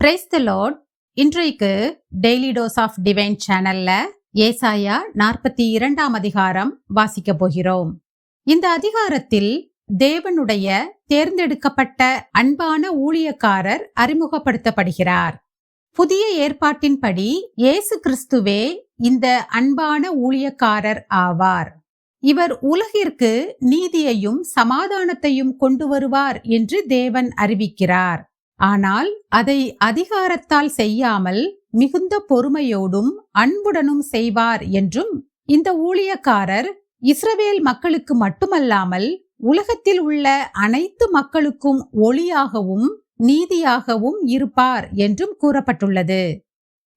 Praise the Lord. இன்றைக்கு daily dose of divine சேனல்ல ஏசாயா 42ஆம் அதிகாரம் வாசிக்க போகிறோம். இந்த அதிகாரத்தில் தேவனுடைய தேர்ந்தெடுக்கப்பட்ட அன்பான ஊழியக்காரர் அறிமுகப்படுத்தப்படுகிறார். புதிய ஏற்பாட்டின்படி இயேசு கிறிஸ்துவே இந்த அன்பான ஊழியக்காரர் ஆவார். இவர் உலகிற்கு நீதியையும் சமாதானத்தையும் கொண்டு வருவார் என்று தேவன் அறிவிக்கிறார். ஆனால் அதை அதிகாரத்தால் செய்யாமல் மிகுந்த பொறுமையோடும் அன்புடனும் செய்வார் என்றும், இந்த ஊழியக்காரர் இஸ்ரவேல் மக்களுக்கு மட்டுமல்லாமல் உலகத்தில் உள்ள அனைத்து மக்களுக்கும் ஒளியாகவும் நீதியாகவும் இருப்பார் என்றும் கூறப்பட்டுள்ளது.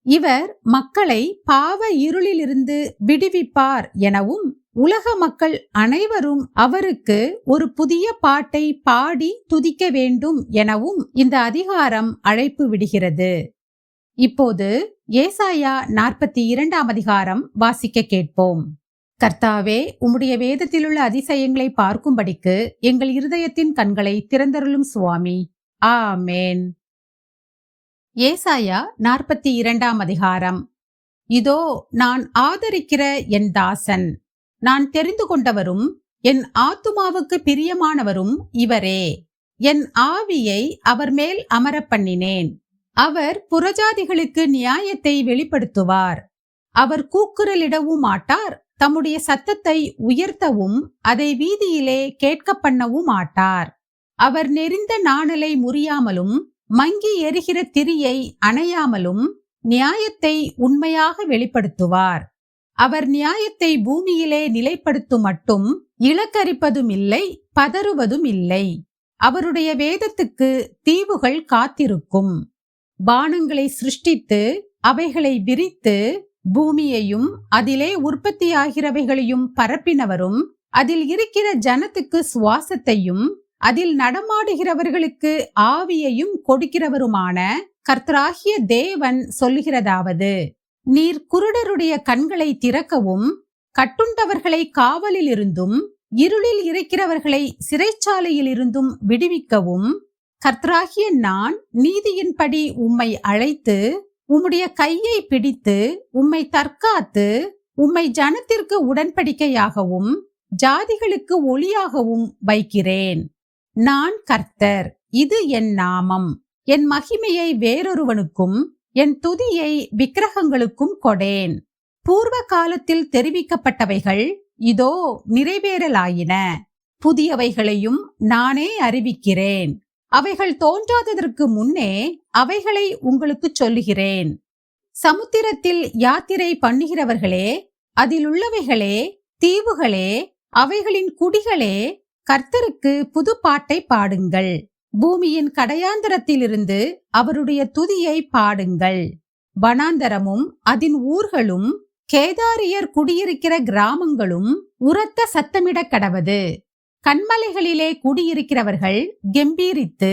இவர் மக்களை பாவ இருளிலிருந்து விடுவிப்பார் எனவும், உலக மக்கள் அனைவரும் அவருக்கு ஒரு புதிய பாட்டை பாடி துதிக்க வேண்டும் எனவும் இந்த அதிகாரம் அழைப்பு விடுகிறது. இப்போது ஏசாயா 42ஆம் அதிகாரம் வாசிக்க கேட்போம். கர்த்தாவே, உம்முடைய வேதத்திலுள்ள அதிசயங்களை பார்க்கும்படிக்கு எங்கள் இருதயத்தின் கண்களை திறந்தருளும் சுவாமி. ஆமேன். ஏசாயா 42ஆம் அதிகாரம். இதோ, நான் ஆதரிக்கிற என் தாசன், நான் தெரிந்து கொண்டவரும் என் ஆத்துமாவுக்கு பிரியமானவரும் இவரே. என் ஆவியை அவர் மேல் அமர பண்ணினேன். அவர் புறஜாதிகளுக்கு நியாயத்தை வெளிப்படுத்துவார். அவர் கூக்குரலிடவும் மாட்டார், தம்முடைய சத்தத்தை உயர்த்தவும் அதை வீதியிலே கேட்க பண்ணவும் மாட்டார். அவர் நெரிந்த நாணலை முறியாமலும் மங்கி எரிகிற திரியை அணையாமலும் நியாயத்தை உண்மையாக வெளிப்படுத்துவார். அவர் நியாயத்தை பூமியிலே நிலைப்படுத்தும் மட்டும் இலக்கரிப்பதும் இல்லை, பதறுவதும் இல்லை. அவருடைய வேதத்துக்கு தீவுகள் காத்திருக்கும். பானங்களை சிருஷ்டித்து அவைகளை விரித்து பூமியையும் அதிலே உற்பத்தியாகிறவைகளையும் பரப்பினவரும், அதில் இருக்கிற ஜனத்துக்கு சுவாசத்தையும் அதில் நடமாடுகிறவர்களுக்கு ஆவியையும் கொடுக்கிறவருமான கர்த்தராகிய தேவன் சொல்லுகிறதாவது: நீர் குருடருடைய கண்களை திறக்கவும், கட்டுண்டவர்களை காவலில் இருந்தும் இருளில் இருக்கிறவர்களை சிறைச்சாலையில் இருந்தும் விடுவிக்கவும், கர்த்தராகிய நான் நீதியின்படி உம்மை அழைத்து உம்முடைய கையை பிடித்து உம்மை தற்காத்து உம்மை ஜனத்திற்கு உடன்படிக்கையாகவும் ஜாதிகளுக்கு ஒளியாகவும் வைக்கிறேன். நான் கர்த்தர், இது என் நாமம். என் மகிமையை வேறொருவனுக்கும் என் துதியை விக்கிரகங்களுக்கும் கொடேன். பூர்வ காலத்தில் தெரிவிக்கப்பட்டவைகள் இதோ நிறைவேறலாயின. புதியவைகளையும் நானே அறிவிக்கிறேன். அவைகள் தோன்றாததற்கு முன்னே அவைகளை உங்களுக்கு சொல்லுகிறேன். சமுத்திரத்தில் யாத்திரை பண்ணுகிறவர்களே, அதில் உள்ளவைகளே, தீவுகளே, அவைகளின் குடிகளே, கர்த்தருக்கு புது பாட்டை பாடுங்கள். பூமியின் கடையாந்தரத்திலிருந்து அவருடைய துதியை பாடுங்கள். வனாந்தரமும் அதன் ஊர்களும் கேதாரியர் குடியிருக்கிற கிராமங்களும் உரத்த சத்தமிட கடவது. கண்மலைகளிலே குடியிருக்கிறவர்கள் கெம்பீரித்து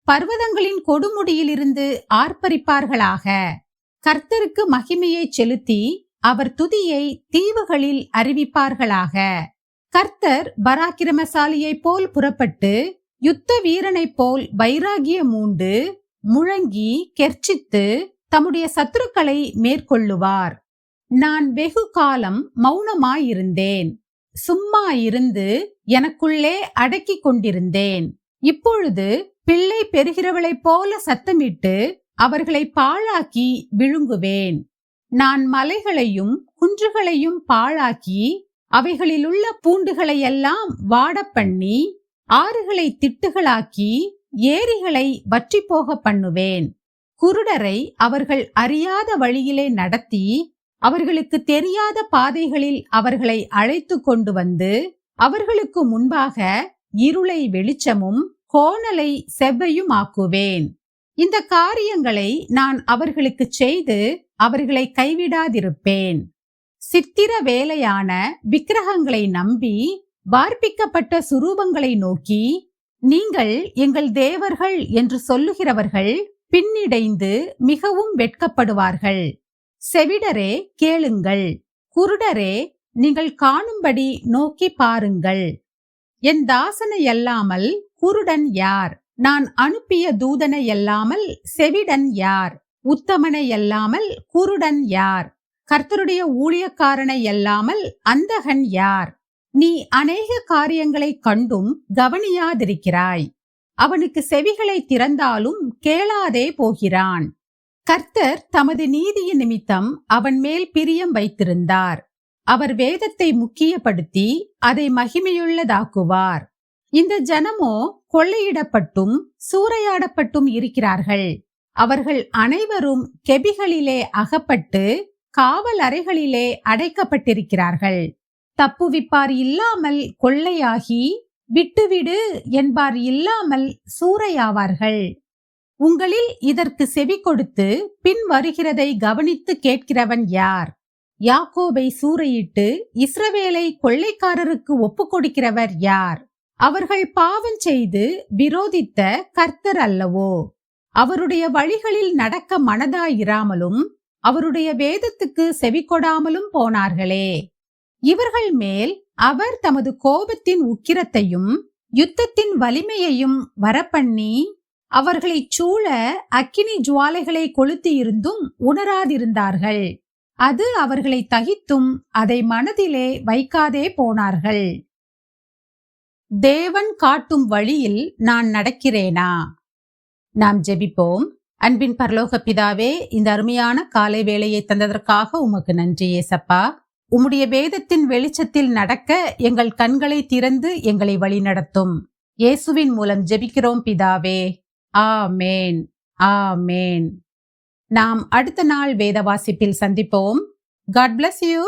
பர்வதங்களின் கொடுமுடியிலிருந்து ஆர்ப்பரிப்பார்களாக. கர்த்தருக்கு மகிமையை செலுத்தி அவர் துதியை தீவுகளில் அறிவிப்பார்களாக. கர்த்தர் பராக்கிரமசாலியை போல் புறப்பட்டு யுத்த வீரனைப் போல் வைராகியம் மூண்டு முழங்கி கெர்ச்சித்து தம்முடைய சத்துருக்களை மேற்கொள்ளுவார். நான் வெகு காலம் மௌனமாயிருந்தேன், சும்மா இருந்து எனக்குள்ளே அடக்கி கொண்டிருந்தேன். இப்பொழுது பிள்ளை பெறுகிறவளைப் போல சத்தமிட்டு அவர்களை பாழாக்கி விழுங்குவேன். நான் மலைகளையும் குன்றுகளையும் பாழாக்கி அவைகளிலுள்ள பூண்டுகளையெல்லாம் வாடப்பண்ணி ஆறுகளை திட்டுகளாக்கி ஏரிகளை வற்றி போக பண்ணுவேன். குருடரை அவர்கள் அறியாத வழியிலே நடத்தி அவர்களுக்கு தெரியாத பாதைகளில் அவர்களை அழைத்து கொண்டு வந்து அவர்களுக்கு முன்பாக இருளை வெளிச்சமும் கோணலை செவ்வையும் ஆக்குவேன். இந்த காரியங்களை நான் அவர்களுக்கு செய்து அவர்களை கைவிடாதிருப்பேன். சித்திர வேலையான விக்கிரகங்களை நம்பி வார்ப்பிக்கப்பட்ட சுரூபங்களை நோக்கி நீங்கள் எங்கள் தேவர்கள் என்று சொல்லுகிறவர்கள் பின்னிடைந்து மிகவும் வெட்கப்படுவார்கள். செவிடரே கேளுங்கள், குருடரே நீங்கள் காணும்படி நோக்கி பாருங்கள். என் தாசனை அல்லாமல் குருடன் யார்? நான் அனுப்பிய தூதனை அல்லாமல் செவிடன் யார்? உத்தமனை அல்லாமல் குருடன் யார்? கர்த்தருடைய ஊழியக்காரனை அல்லாமல் அந்தகன் யார்? நீ அநேக காரியங்களை கண்டும் கவனியாதிருக்கிறாய். அவனுக்கு செவிகளை திறந்தாலும் கேளாதே போகிறான். கர்த்தர் தமது நீதியின் நிமித்தம் அவன் மேல் பிரியம் வைத்திருந்தார். அவர் வேதத்தை முக்கியப்படுத்தி அதை மகிமையுள்ளதாக்குவார். இந்த ஜனமோ கொள்ளையிடப்பட்டும் சூறையாடப்பட்டும் இருக்கிறார்கள். அவர்கள் அனைவரும் கெபிகளிலே அகப்பட்டு காவல் அறைகளிலே அடைக்கப்பட்டிருக்கிறார்கள். தப்புவிப்பார் இல்லாமல் கொள்ளையாகி, விட்டுவிடு என்பார் இல்லாமல் சூறையாவார்கள். உங்களில் இதற்கு செவி கொடுத்து பின் வருகிறதை கவனித்து கேட்கிறவன் யார்? யாக்கோபை சூறையிட்டு இஸ்ரவேலை கொள்ளைக்காரருக்கு ஒப்பு கொடுக்கிறவர் யார்? அவர்கள் பாவம் செய்து விரோதித்த கர்த்தர் அல்லவோ? அவருடைய வழிகளில் நடக்க மனதாயிராமலும் அவருடைய வேதத்துக்கு செவிகொடாமலும் போனார்களே. இவர்கள் மேல் அவர் தமது கோபத்தின் உக்கிரத்தையும் யுத்தத்தின் வலிமையையும் வரப்பண்ணி அவர்களைச் சூழ அக்கினி ஜுவாலைகளை கொளுத்தியிருந்தும் உணராதிருந்தார்கள். அது அவர்களை தகித்தும் அதை மனதிலே வைக்காதே போனார்கள். தேவன் காட்டும் வழியில் நான் நடக்கிறேனா? நாம் ஜெபிப்போம். அன்பின் பரலோக பிதாவே, இந்த அருமையான காலை வேளையை தந்ததற்காக உமக்கு நன்றி ஏசப்பா. உம்முடைய வேதத்தின் வெளிச்சத்தில் நடக்க எங்கள் கண்களை திறந்து எங்களை வழிநடத்தும். இயேசுவின் மூலம் ஜெபிக்கிறோம் பிதாவே. ஆமேன், ஆமேன். நாம் அடுத்த நாள் வேத வாசிப்பில் சந்திப்போம். God bless you.